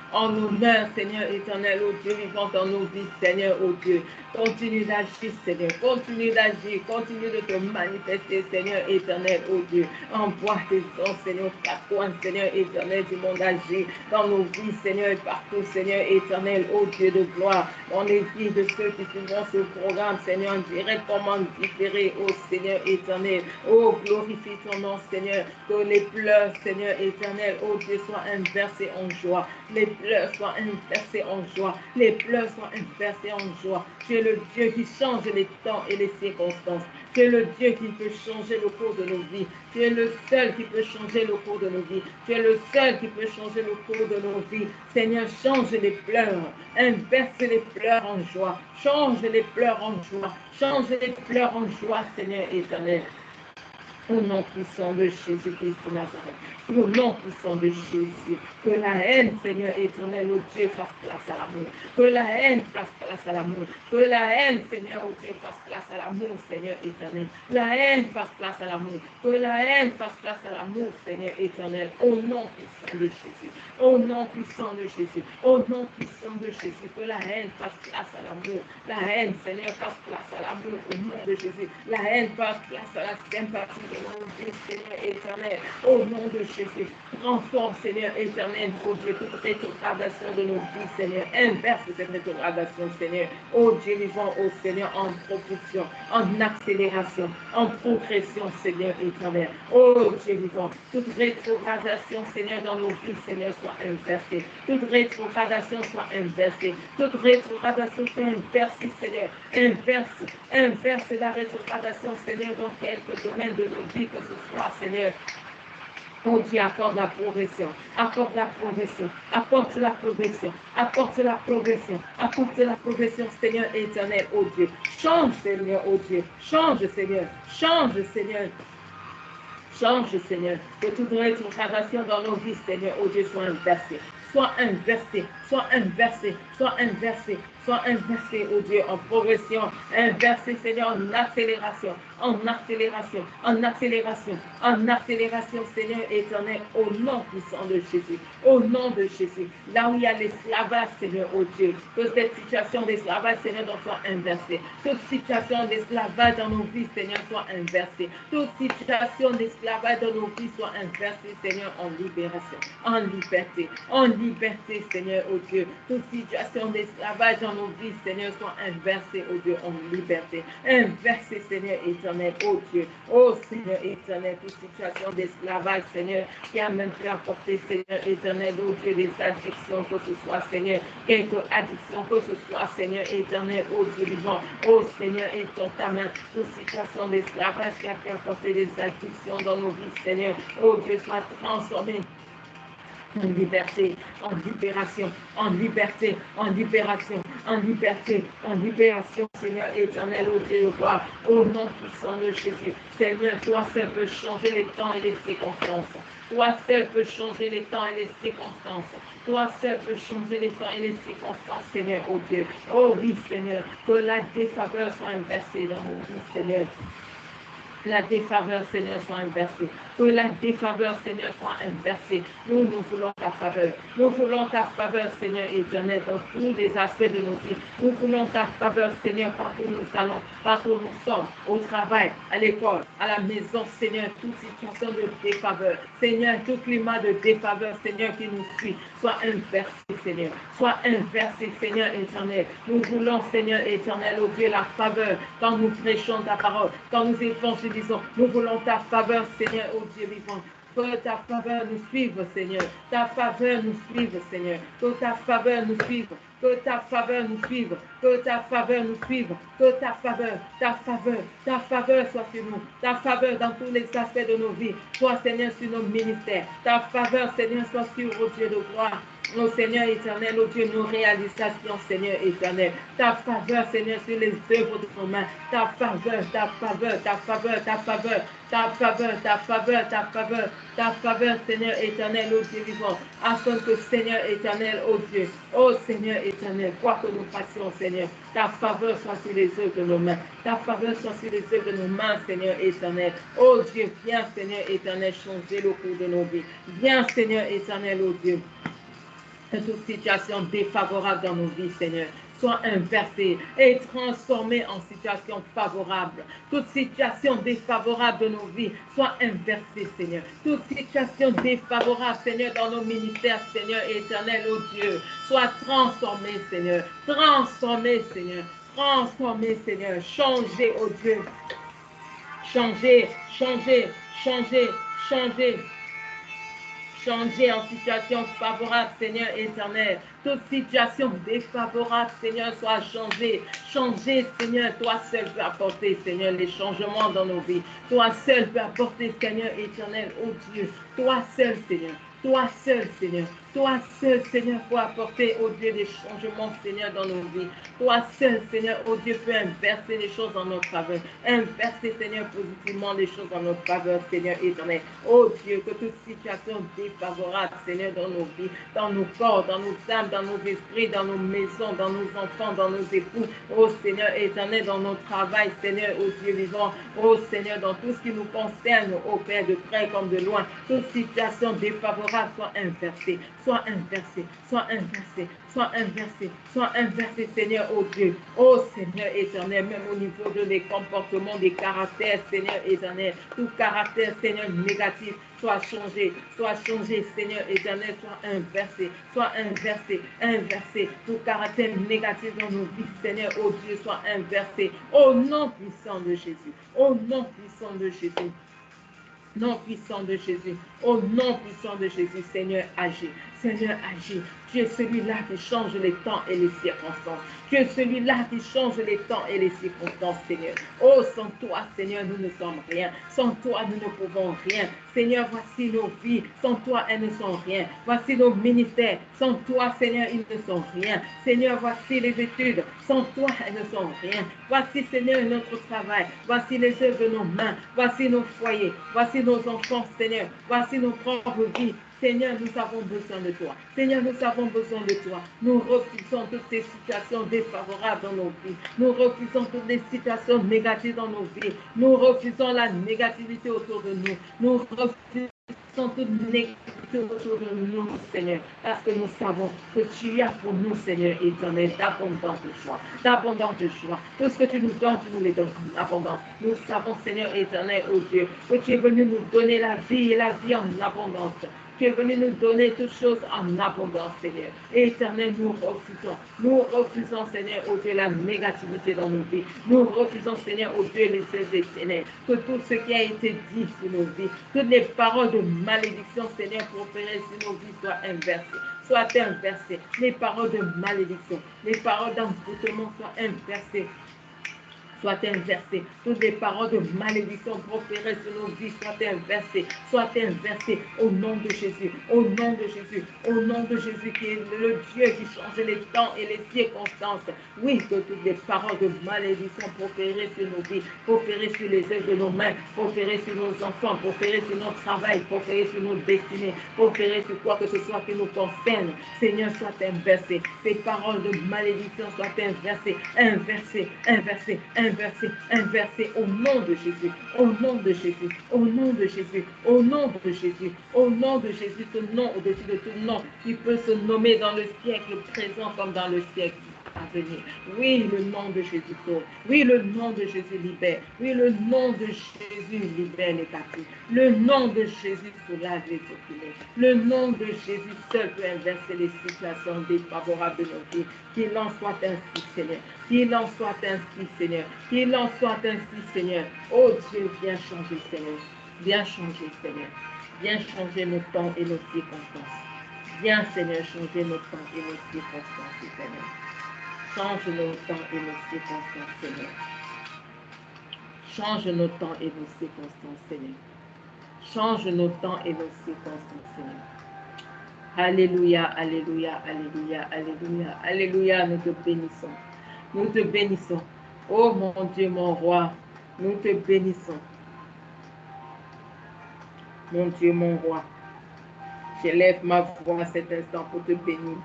Seigneur éternel, oh Dieu vivant dans nos vies, Seigneur, oh Dieu. Continue d'agir, Seigneur, continue d'agir, continue de te manifester, Seigneur éternel, oh Dieu. Envoie tes sons, Seigneur, quatre coins, Seigneur éternel du monde, agir dans nos vies, Seigneur, et partout, Seigneur éternel, oh Dieu de gloire, dans les vies de ceux qui suivront ce programme, Seigneur, directement différé, oh Seigneur éternel, oh glorifie ton nom, Seigneur, que les pleurs, Seigneur éternel, oh Dieu, soient inversés en joie, les pleurs soient inversés en joie, les pleurs soient inversés en joie. Tu es le Dieu qui change les temps et les circonstances. Tu es le Dieu qui peut changer le cours de nos vies. Tu es le seul qui peut changer le cours de nos vies. Tu es le seul qui peut changer le cours de nos vies. Seigneur, change les pleurs. Inverse les pleurs en joie. Change les pleurs en joie. Change les pleurs en joie, Seigneur éternel. Au nom puissant de Jésus-Christ de Nazareth. Au nom puissant de Jésus. Que la haine, Seigneur éternel, au Dieu, fasse place à l'amour. Que la haine fasse place à l'amour. Que la haine, Seigneur, au Dieu, fasse place à l'amour, Seigneur éternel. La haine fasse place à l'amour. Que la haine fasse place à l'amour, Seigneur éternel. Au nom puissant de Jésus. Au nom puissant de Jésus. Au nom puissant de Jésus. Que la haine fasse place à l'amour. La haine, Seigneur, fasse place à l'amour. Au nom de Jésus. La haine fasse place à la sympathie. Seigneur éternel, au nom de Jésus, transforme, Seigneur éternel, oh Dieu, toute rétrogradation de nos vies, Seigneur, inverse cette rétrogradation, Seigneur, oh Dieu vivant, oh Seigneur, en propulsion, en accélération, en progression, Seigneur éternel, oh Dieu vivant, toute rétrogradation, Seigneur, dans nos vies, Seigneur, soit inversée, toute rétrogradation soit inversée, toute rétrogradation soit inversée, Seigneur, inverse la rétrogradation, Seigneur, dans quelques domaines de nos vies, que ce soit, Seigneur. Oh Dieu, accorde la progression, apporte la progression, apporte la progression, apporte la progression, apporte la progression, Seigneur éternel, oh Dieu. Change, Seigneur, oh Dieu. Change, Seigneur. Change, Seigneur. Change, Seigneur. Que toute rétrogradation dans nos vies, Seigneur, oh Dieu, soit inversée. Soit inversé, soit inversé, soit inversé, soit inversé, oh Dieu, en progression, inversé, Seigneur, en accélération, en accélération, en accélération, en accélération, Seigneur éternel, au nom puissant de Jésus, au nom de Jésus, là où il y a l'esclavage, Seigneur, oh Dieu, que cette situation d'esclavage, Seigneur, soit inversée, toute situation d'esclavage dans nos vies, Seigneur, soit inversée, toute situation d'esclavage dans nos vies soit inversée, Seigneur, en libération, en liberté, Seigneur, oh Dieu. Toute situation d'esclavage dans nos vies, Seigneur, soit inversée, oh Dieu, en liberté. Inversée, Seigneur éternel, oh Dieu. Oh Seigneur éternel, toute situation d'esclavage, Seigneur, qui a même fait apporter, Seigneur éternel, oh Dieu, des addictions, que ce soit, Seigneur, quelque addiction, que ce soit, Seigneur éternel, oh Dieu vivant, oh Seigneur, étends ta main, toute situation d'esclavage qui a fait apporter des addictions dans nos vies, Seigneur, oh Dieu, soit transformé en liberté, en libération, en liberté, en libération, en liberté, en libération, Seigneur éternel, au Dieu de gloire, au nom puissant de Jésus. Seigneur, toi seul peux changer les temps et les circonstances. Toi seul peux changer les temps et les circonstances. Toi seul peux changer les temps et les circonstances, Seigneur, oh Dieu. Oh oui, Seigneur, que la défaveur soit inversée dans nos vies, Seigneur. La défaveur, Seigneur, soit inversée. Que la défaveur, Seigneur, soit inversée. Nous voulons ta faveur. Nous voulons ta faveur, Seigneur éternel, dans tous les aspects de nos vies. Nous voulons ta faveur, Seigneur, partout où nous allons, partout où nous sommes, au travail, à l'école, à la maison, Seigneur, toute situation de défaveur. Seigneur, tout climat de défaveur, Seigneur, qui nous suit, soit inversé, Seigneur. Soit inversé, Seigneur éternel. Nous voulons, Seigneur éternel, au Dieu, la faveur quand nous prêchons ta parole, quand nous évangélisons. Nous voulons ta faveur, Seigneur, ô Dieu vivant. Que ta faveur nous suive, Seigneur. Ta faveur nous suive, Seigneur. Que ta faveur nous suive. que ta faveur nous suive, que ta faveur nous suive, que ta faveur soit sur nous, ta faveur dans tous les aspects de nos vies, soit Seigneur sur nos ministères, ta faveur Seigneur soit sur, ô Dieu de gloire, ô Seigneur éternel, ô Dieu, nos réalisations, Seigneur éternel, ta faveur Seigneur sur les œuvres de nos mains, ta faveur, ta faveur, ta faveur, ta faveur, ta faveur, ta faveur, ta faveur, ta faveur, Seigneur éternel, ô Dieu vivant, afin que Seigneur éternel, ô Dieu, ô Seigneur éternel, quoi que nous fassions, Seigneur, ta faveur soit sur les œuvres de nos mains, ta faveur soit sur les œuvres de nos mains, Seigneur éternel, ô Dieu, viens, Seigneur éternel, changer le cours de nos vies, viens, Seigneur éternel, ô Dieu, que toute situation défavorable dans nos vies, Seigneur, soit inversée et transformée en situation favorable. Toute situation défavorable de nos vies soit inversée, Seigneur. Toute situation défavorable, Seigneur, dans nos ministères, Seigneur éternel, ô Dieu, soit transformée, Seigneur. Transformée, Seigneur. Transformée, Seigneur. Changez, ô Dieu. Changez, changez, changez, changez. Changer en situation favorable, Seigneur éternel. Toute situation défavorable, Seigneur, soit changée. Changer, Seigneur, toi seul peux apporter, Seigneur, les changements dans nos vies. Toi seul peux apporter, Seigneur éternel, oh Dieu. Toi seul, Seigneur. Toi seul, Seigneur. Toi seul, Seigneur, pour apporter, oh Dieu, des changements, Seigneur, dans nos vies. Toi seul, Seigneur, oh Dieu, peut inverser les choses en notre faveur. Inverser, Seigneur, positivement les choses en notre faveur, Seigneur éternel. Oh Dieu, que toute situation défavorable, Seigneur, dans nos vies, dans nos corps, dans nos âmes, dans nos esprits, dans nos maisons, dans nos enfants, dans nos époux, oh Seigneur éternel, dans notre travail, Seigneur, oh Dieu vivant, oh Seigneur, dans tout ce qui nous concerne, oh Père, de près comme de loin, toute situation défavorable soit inversée, soit inversée, soit inversée, soit inversée, soit inversée, Seigneur, oh Dieu, oh Seigneur éternel, même au niveau de les comportements, des caractères, Seigneur éternel, tout caractère, Seigneur, négatif, soit changé, Seigneur éternel, soit inversé, inversé, tout caractère négatif dans nos vies, Seigneur, oh Dieu, soit inversé, au nom puissant de Jésus, au nom puissant de Jésus. Nom puissant de Jésus, au nom puissant de Jésus, Seigneur, agis. Seigneur, agis. Tu es celui-là qui change les temps et les circonstances. Tu es celui-là qui change les temps et les circonstances, Seigneur. Oh, sans toi, Seigneur, nous ne sommes rien. Sans toi, nous ne pouvons rien. Seigneur, voici nos vies. Sans toi, elles ne sont rien. Voici nos ministères. Sans toi, Seigneur, ils ne sont rien. Seigneur, voici les études. Sans toi, elles ne sont rien. Voici, Seigneur, notre travail. Voici les œuvres de nos mains. Voici nos foyers. Voici nos enfants, Seigneur. Voici nos propres vies. Seigneur, nous avons besoin de toi. Seigneur, nous avons besoin de toi. Nous refusons toutes ces situations défavorables dans nos vies. Nous refusons toutes les situations négatives dans nos vies. Nous refusons la négativité autour de nous. Nous refusons toute négativité autour de nous, Seigneur. Parce que nous savons que tu as pour nous, Seigneur éternel, d'abondance de joie. D'abondance de joie. Tout ce que tu nous donnes, tu nous les donnes en abondance. Nous savons, Seigneur éternel, oh Dieu, que tu es venu nous donner la vie et la vie en abondance. Tu es venu nous donner toutes choses en abondance, Seigneur. Éternel, nous refusons, Seigneur, ô Dieu, la négativité dans nos vies. Nous refusons, Seigneur, ô Dieu, les œuvres des ténèbres. Que tout ce qui a été dit sur nos vies, toutes les paroles de malédiction, Seigneur, proférées sur nos vies soient inversées. Soient inversées. Les paroles de malédiction, les paroles d'envoûtement soient inversées. Soit inversées. Toutes les paroles de malédiction proférées sur nos vies soient inversées. Soient inversées au nom de Jésus. Au nom de Jésus. Au nom de Jésus qui est le Dieu qui change les temps et les circonstances. Oui, que toutes les paroles de malédiction proférées sur nos vies, proférées sur les œuvres de nos mains, proférées sur nos enfants, proférées sur notre travail, proférées sur nos destinées, proférées sur quoi que ce soit qui nous concerne. Seigneur, soit inversées. Ces paroles de malédiction soient inversées. Inversées. Inversées. Inversé, inversé au nom de Jésus, au nom de Jésus, au nom de Jésus, au nom de Jésus, au nom de Jésus, ce nom au-dessus de tout nom qui peut se nommer dans le siècle présent comme dans le siècle à venir. Oui, le nom de Jésus sauve. Oui, le nom de Jésus libère. Oui, le nom de Jésus libère les captifs. Le nom de Jésus soulage les opprimés. Le nom de Jésus seul peut inverser les situations défavorables de nos vies. Qu'il en soit ainsi, Seigneur. Qu'il en soit ainsi, Seigneur. Qu'il en soit ainsi, Seigneur. Oh Dieu, viens changer, Seigneur. Viens changer, Seigneur. Viens changer nos temps et nos circonstances. Viens, Seigneur, changer nos temps et nos circonstances, Seigneur. Change nos temps et nos circonstances, Seigneur. Change nos temps et nos circonstances, Seigneur. Change nos temps et nos circonstances, Seigneur. Alléluia, alléluia, alléluia, alléluia, alléluia, nous te bénissons. Nous te bénissons. Oh mon Dieu, mon roi, nous te bénissons. Mon Dieu, mon roi, j'élève ma voix à cet instant pour te bénir.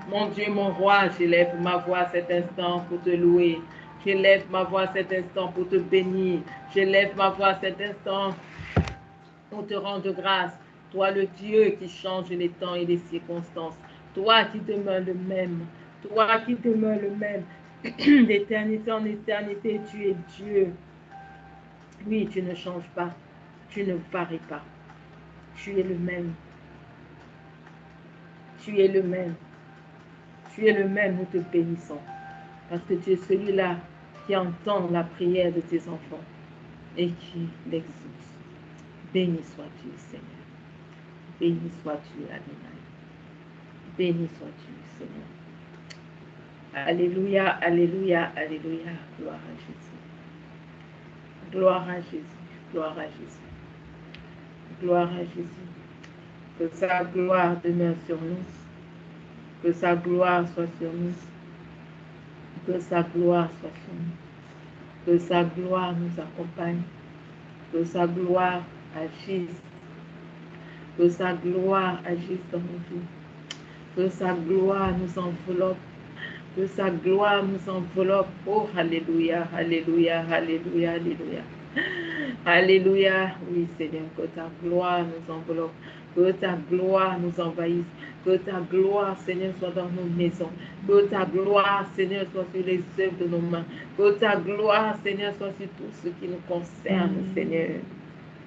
Mon Dieu, mon roi, j'élève ma voix à cet instant pour te louer. J'élève ma voix à cet instant pour te bénir. J'élève ma voix à cet instant pour te rendre grâce. Toi, le Dieu qui change les temps et les circonstances. Toi qui demeures le même. Toi qui demeures le même. D'éternité en éternité, tu es Dieu. Oui, tu ne changes pas. Tu ne varies pas. Tu es le même. Tu es le même. Tu es le même, nous te bénissons. Parce que tu es celui-là qui entend la prière de tes enfants et qui l'exauce. Béni sois-tu, Seigneur. Béni sois-tu, Adonai. Béni sois-tu, Seigneur. Alléluia, alléluia, alléluia. Gloire à Jésus. Gloire à Jésus. Gloire à Jésus. Gloire à Jésus. Que sa gloire demeure sur nous. Que sa gloire soit sur nous. Que sa gloire soit sur nous. Que sa gloire nous accompagne. Que sa gloire agisse. Que sa gloire agisse dans nos vies. Que sa gloire nous enveloppe. Que sa gloire nous enveloppe. Oh, alléluia, alléluia, alléluia, alléluia. Alléluia. Oui, Seigneur, que ta gloire nous enveloppe. Que ta gloire nous envahisse. Que ta gloire, Seigneur, soit dans nos maisons. Que ta gloire, Seigneur, soit sur les œuvres de nos mains. Que ta gloire, Seigneur, soit sur tout ce qui nous concerne, Seigneur.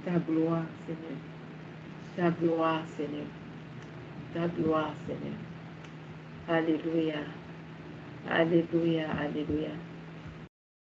Ta gloire, Seigneur. Ta gloire, Seigneur. Ta gloire, Seigneur. Alléluia. Alléluia, alléluia.